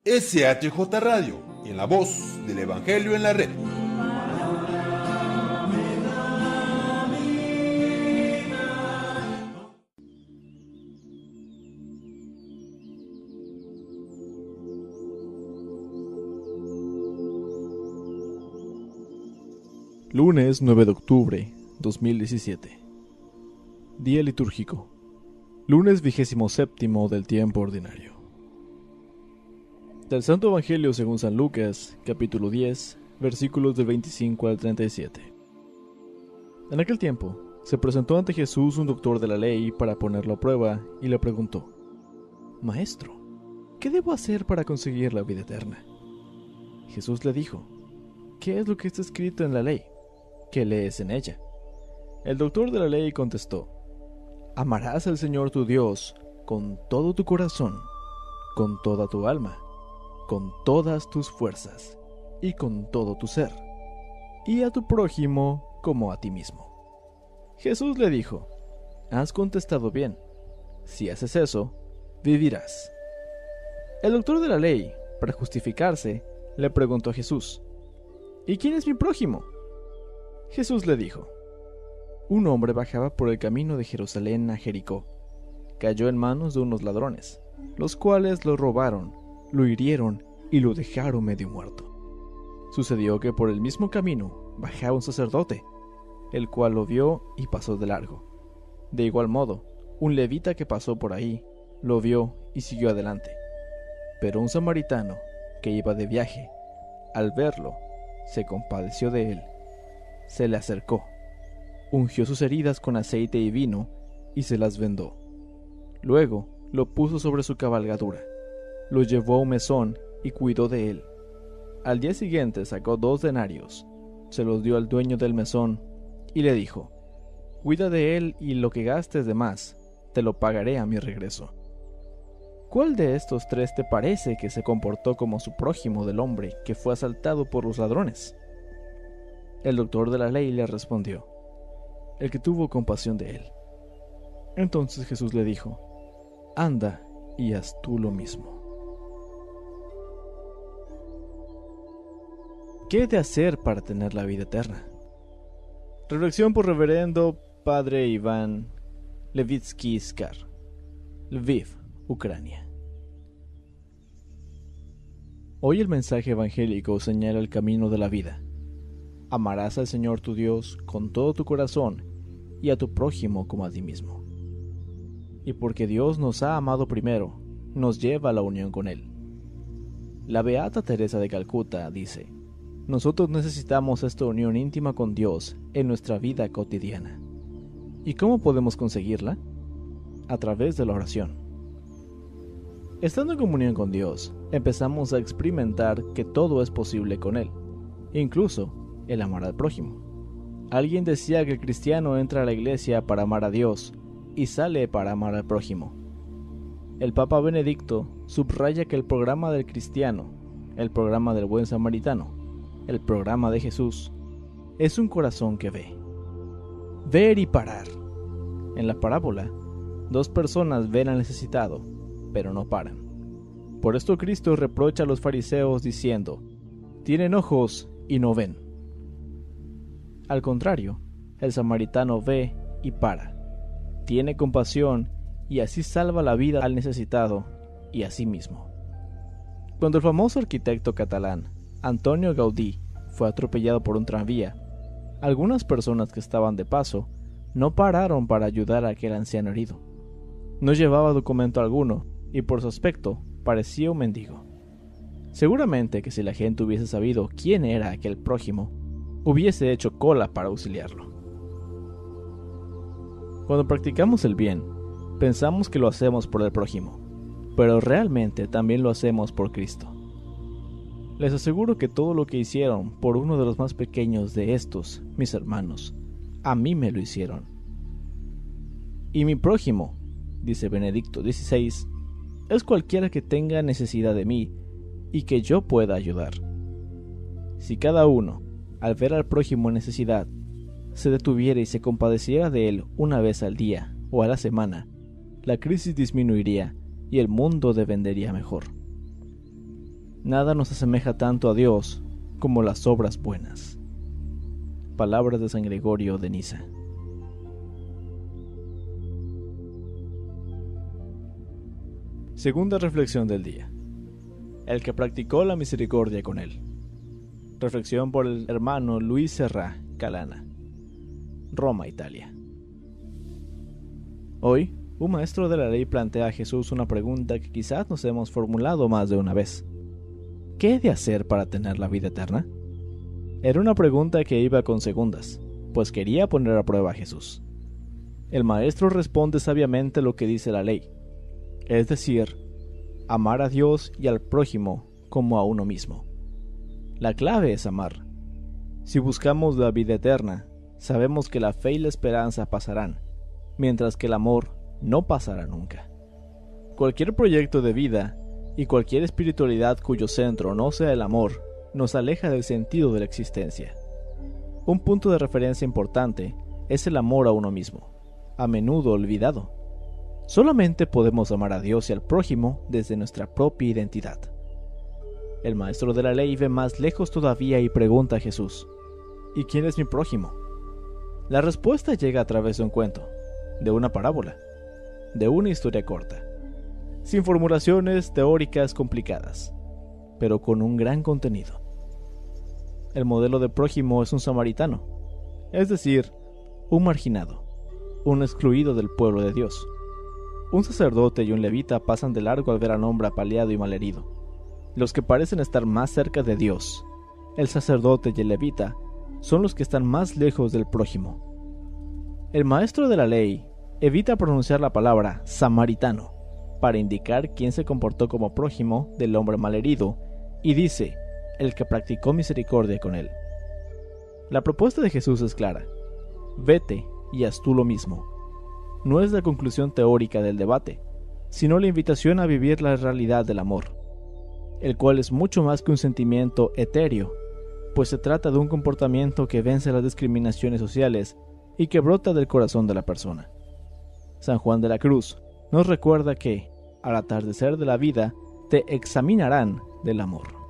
SHJ Radio, en la voz del Evangelio en la red. Lunes 9 de octubre 2017. Día litúrgico. Lunes 27º del tiempo ordinario. Del Santo Evangelio según San Lucas, capítulo 10, versículos del 25 al 37. En aquel tiempo, se presentó ante Jesús un doctor de la ley para ponerlo a prueba y le preguntó: Maestro, ¿qué debo hacer para conseguir la vida eterna? Jesús le dijo: ¿Qué es lo que está escrito en la ley? ¿Qué lees en ella? El doctor de la ley contestó: Amarás al Señor tu Dios con todo tu corazón, con toda tu alma, con todas tus fuerzas y con todo tu ser, y a tu prójimo como a ti mismo. Jesús le dijo: Has contestado bien. Si haces eso, vivirás. El doctor de la ley, para justificarse, le preguntó a Jesús: ¿Y quién es mi prójimo? Jesús le dijo: Un hombre bajaba por el camino de Jerusalén a Jericó. Cayó en manos de unos ladrones, los cuales lo robaron, lo hirieron y lo dejaron medio muerto. Sucedió que por el mismo camino bajaba un sacerdote, el cual lo vio y pasó de largo. De igual modo, un levita que pasó por ahí, lo vio y siguió adelante. Pero un samaritano, que iba de viaje, al verlo, se compadeció de él. Se le acercó, ungió sus heridas con aceite y vino y se las vendó. Luego lo puso sobre su cabalgadura, lo llevó a un mesón y cuidó de él. Al día siguiente sacó 2 denarios, se los dio al dueño del mesón y le dijo: Cuida de él y lo que gastes de más, te lo pagaré a mi regreso. ¿Cuál de estos 3 te parece que se comportó como su prójimo del hombre que fue asaltado por los ladrones? El doctor de la ley le respondió: El que tuvo compasión de él. Entonces Jesús le dijo: Anda y haz tú lo mismo. ¿Qué he de hacer para tener la vida eterna? Reflexión por Reverendo Padre Iván Levitsky Skar, Lviv, Ucrania. Hoy el mensaje evangélico señala el camino de la vida. Amarás al Señor tu Dios con todo tu corazón y a tu prójimo como a ti mismo. Y porque Dios nos ha amado primero, nos lleva a la unión con Él. La beata Teresa de Calcuta dice: Nosotros necesitamos esta unión íntima con Dios en nuestra vida cotidiana. ¿Y cómo podemos conseguirla? A través de la oración. Estando en comunión con Dios, empezamos a experimentar que todo es posible con Él, incluso el amar al prójimo. Alguien decía que el cristiano entra a la iglesia para amar a Dios y sale para amar al prójimo. El Papa Benedicto subraya que el programa del cristiano, el programa del buen samaritano, el programa de Jesús, es un corazón que ve. Ver y parar. En la parábola, 2 personas ven al necesitado, pero no paran. Por esto Cristo reprocha a los fariseos diciendo: Tienen ojos y no ven. Al contrario, el samaritano ve y para. Tiene compasión y así salva la vida al necesitado y a sí mismo. Cuando el famoso arquitecto catalán Antonio Gaudí fue atropellado por un tranvía, algunas personas que estaban de paso no pararon para ayudar a aquel anciano herido. No llevaba documento alguno y por su aspecto parecía un mendigo. Seguramente que si la gente hubiese sabido quién era aquel prójimo, hubiese hecho cola para auxiliarlo. Cuando practicamos el bien, pensamos que lo hacemos por el prójimo, pero realmente también lo hacemos por Cristo. Les aseguro que todo lo que hicieron por uno de los más pequeños de estos, mis hermanos, a mí me lo hicieron. Y mi prójimo, dice Benedicto XVI, es cualquiera que tenga necesidad de mí y que yo pueda ayudar. Si cada uno, al ver al prójimo en necesidad, se detuviera y se compadeciera de él una vez al día o a la semana, la crisis disminuiría y el mundo devendería mejor. Nada nos asemeja tanto a Dios como las obras buenas. Palabras de San Gregorio de Niza. Segunda reflexión del día. El que practicó la misericordia con él. Reflexión por el hermano Luis Serra Calana, Roma, Italia. Hoy, un maestro de la ley plantea a Jesús una pregunta que quizás nos hemos formulado más de una vez. ¿Qué he de hacer para tener la vida eterna? Era una pregunta que iba con segundas, pues quería poner a prueba a Jesús. El maestro responde sabiamente lo que dice la ley, es decir, amar a Dios y al prójimo como a uno mismo. La clave es amar. Si buscamos la vida eterna, sabemos que la fe y la esperanza pasarán, mientras que el amor no pasará nunca. Cualquier proyecto de vida y cualquier espiritualidad cuyo centro no sea el amor, nos aleja del sentido de la existencia. Un punto de referencia importante es el amor a uno mismo, a menudo olvidado. Solamente podemos amar a Dios y al prójimo desde nuestra propia identidad. El maestro de la ley ve más lejos todavía y pregunta a Jesús, ¿y quién es mi prójimo? La respuesta llega a través de un cuento, de una parábola, de una historia corta, sin formulaciones teóricas complicadas, pero con un gran contenido. El modelo de prójimo es un samaritano, es decir, un marginado, un excluido del pueblo de Dios. Un sacerdote y un levita pasan de largo al ver al hombre apaleado y malherido. Los que parecen estar más cerca de Dios, el sacerdote y el levita, son los que están más lejos del prójimo. El maestro de la ley evita pronunciar la palabra samaritano para indicar quién se comportó como prójimo del hombre malherido y dice, el que practicó misericordia con él. La propuesta de Jesús es clara, vete y haz tú lo mismo. No es la conclusión teórica del debate, sino la invitación a vivir la realidad del amor, el cual es mucho más que un sentimiento etéreo, pues se trata de un comportamiento que vence las discriminaciones sociales y que brota del corazón de la persona. San Juan de la Cruz nos recuerda que, al atardecer de la vida, te examinarán del amor.